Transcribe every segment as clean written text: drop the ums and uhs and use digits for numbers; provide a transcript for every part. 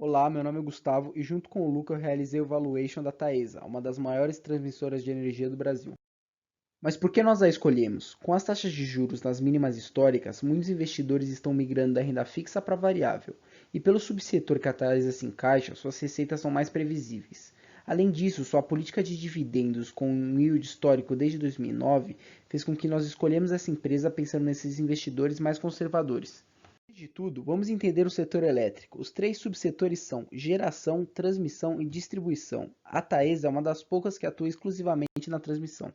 Olá, meu nome é Gustavo e junto com o Luca eu realizei o valuation da Taesa, uma das maiores transmissoras de energia do Brasil. Mas por que nós a escolhemos? Com as taxas de juros nas mínimas históricas, muitos investidores estão migrando da renda fixa para variável, e pelo subsetor que a Taesa se encaixa, suas receitas são mais previsíveis. Além disso, sua política de dividendos com um yield histórico desde 2009 fez com que nós escolhemos essa empresa pensando nesses investidores mais conservadores. Antes de tudo, vamos entender o setor elétrico. Os três subsetores são geração, transmissão e distribuição. A Taesa é uma das poucas que atua exclusivamente na transmissão.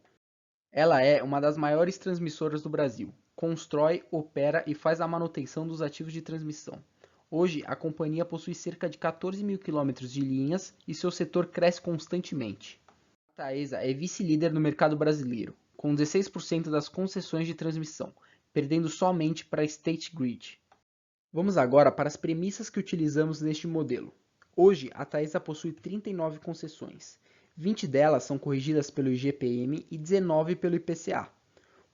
Ela é uma das maiores transmissoras do Brasil. Constrói, opera e faz a manutenção dos ativos de transmissão. Hoje, a companhia possui cerca de 14 mil quilômetros de linhas e seu setor cresce constantemente. A Taesa é vice-líder no mercado brasileiro, com 16% das concessões de transmissão, perdendo somente para a State Grid. Vamos agora para as premissas que utilizamos neste modelo. Hoje, a Taesa possui 39 concessões. 20 delas são corrigidas pelo IGPM e 19 pelo IPCA.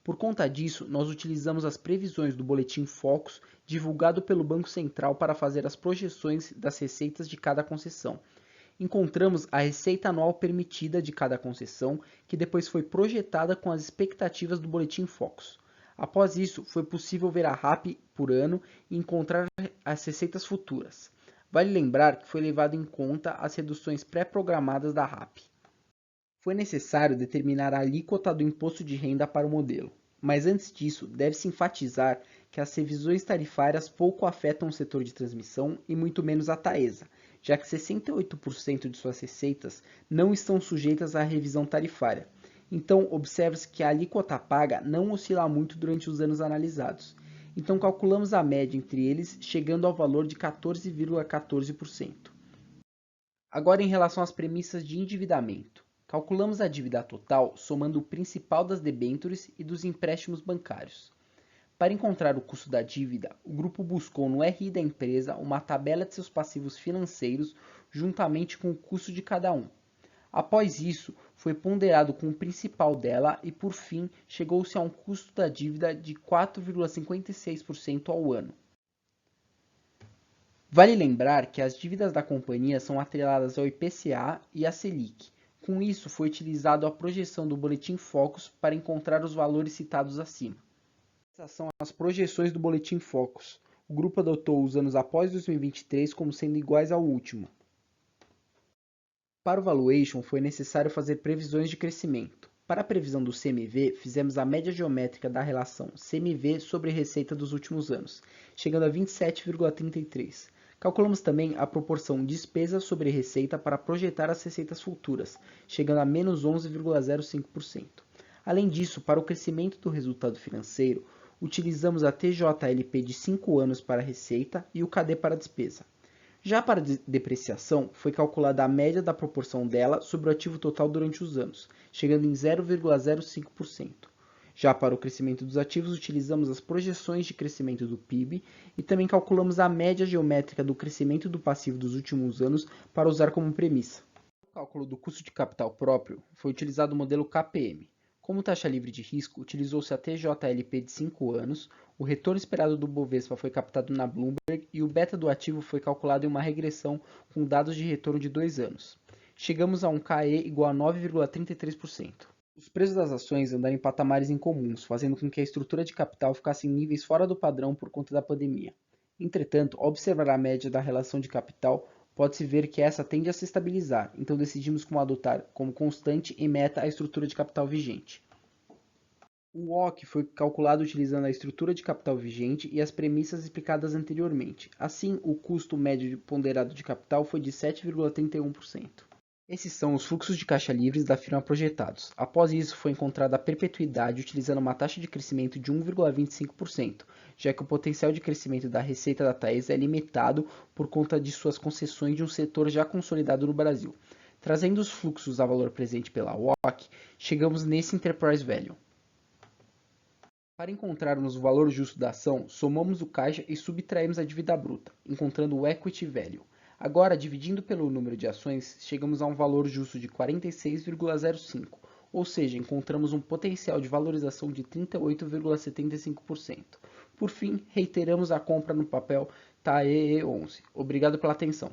Por conta disso, nós utilizamos as previsões do Boletim Focus divulgado pelo Banco Central para fazer as projeções das receitas de cada concessão. Encontramos a receita anual permitida de cada concessão, que depois foi projetada com as expectativas do Boletim Focus. Após isso, foi possível ver a RAP por ano e encontrar as receitas futuras. Vale lembrar que foi levado em conta as reduções pré-programadas da RAP. Foi necessário determinar a alíquota do imposto de renda para o modelo. Mas antes disso, deve-se enfatizar que as revisões tarifárias pouco afetam o setor de transmissão e muito menos a Taesa, já que 68% de suas receitas não estão sujeitas à revisão tarifária. Então, observe-se que a alíquota paga não oscila muito durante os anos analisados. Então, calculamos a média entre eles, chegando ao valor de 14,14%. Agora, em relação às premissas de endividamento. Calculamos a dívida total somando o principal das debêntures e dos empréstimos bancários. Para encontrar o custo da dívida, o grupo buscou no RI da empresa uma tabela de seus passivos financeiros juntamente com o custo de cada um. Após isso, foi ponderado com o principal dela e, por fim, chegou-se a um custo da dívida de 4,56% ao ano. Vale lembrar que as dívidas da companhia são atreladas ao IPCA e à Selic. Com isso, foi utilizado a projeção do Boletim Focus para encontrar os valores citados acima. Essas são as projeções do Boletim Focus. O grupo adotou os anos após 2023 como sendo iguais ao último. Para o valuation, foi necessário fazer previsões de crescimento. Para a previsão do CMV, fizemos a média geométrica da relação CMV sobre receita dos últimos anos, chegando a 27,33. Calculamos também a proporção despesa sobre receita para projetar as receitas futuras, chegando a menos 11,05%. Além disso, para o crescimento do resultado financeiro, utilizamos a TJLP de 5 anos para a receita e o KD para a despesa. Já para a depreciação, foi calculada a média da proporção dela sobre o ativo total durante os anos, chegando em 0,05%. Já para o crescimento dos ativos, utilizamos as projeções de crescimento do PIB e também calculamos a média geométrica do crescimento do passivo dos últimos anos para usar como premissa. No cálculo do custo de capital próprio, foi utilizado o modelo KPM. Como taxa livre de risco, utilizou-se a TJLP de 5 anos, o retorno esperado do Bovespa foi captado na Bloomberg e o beta do ativo foi calculado em uma regressão com dados de retorno de 2 anos. Chegamos a um KE igual a 9,33%. Os preços das ações andaram em patamares incomuns, fazendo com que a estrutura de capital ficasse em níveis fora do padrão por conta da pandemia. Entretanto, ao observar a média da relação de capital, pode-se ver que essa tende a se estabilizar, então decidimos como adotar como constante e meta a estrutura de capital vigente. O WOC foi calculado utilizando a estrutura de capital vigente e as premissas explicadas anteriormente. Assim, o custo médio ponderado de capital foi de 7,31%. Esses são os fluxos de caixa livres da firma projetados. Após isso, foi encontrada a perpetuidade utilizando uma taxa de crescimento de 1,25%, já que o potencial de crescimento da receita da Taesa é limitado por conta de suas concessões de um setor já consolidado no Brasil. Trazendo os fluxos a valor presente pela WOC, chegamos nesse Enterprise Value. Para encontrarmos o valor justo da ação, somamos o caixa e subtraímos a dívida bruta, encontrando o Equity Value. Agora, dividindo pelo número de ações, chegamos a um valor justo de 46,05, ou seja, encontramos um potencial de valorização de 38,75%. Por fim, reiteramos a compra no papel TAEE11. Obrigado pela atenção.